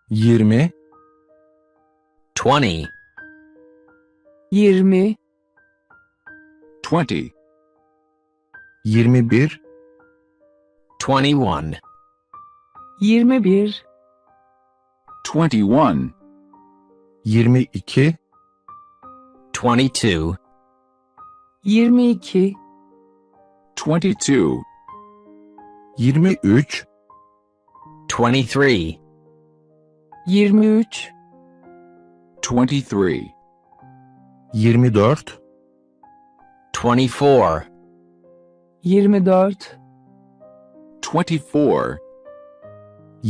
20, 20, 20, 20, 21, 21, 21, 21, 22, 22, 22, 22, 23, 23, 23, 23, 24, 24, 24, 24,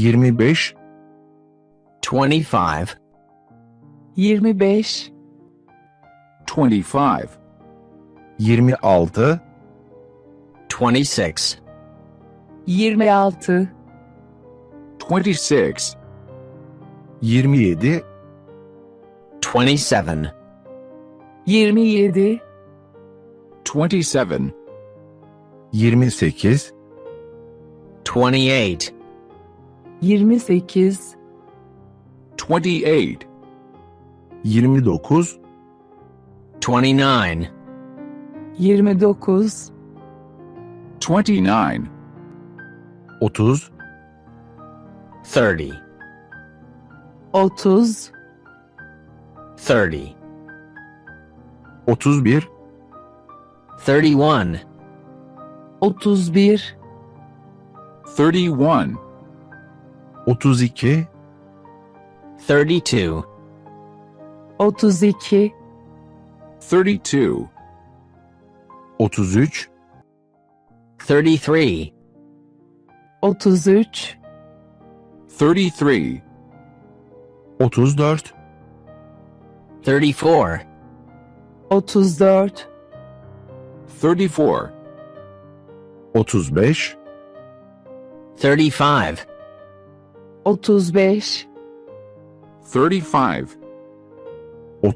25, 25, 25, 25, 26, 26, 26, 26, 27, 27, 27, 27, 28, 28, 28, 28, 29, 29, 29, 29, 30, 30, 30, 30, 31, 31, 31, 31, 32, 32, 32, 32, 33, 33, 33, 33, 34, 34, 34, 34, 35, 35, 35,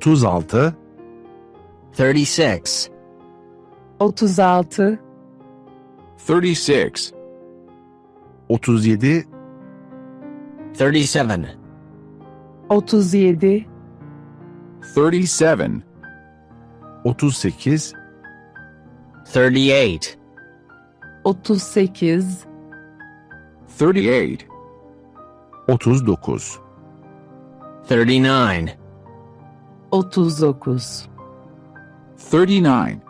35, 36, 36, 36, 36, 37, 37, 37, 37, 38, 38, 38, 38, 39, 39, 39, 39,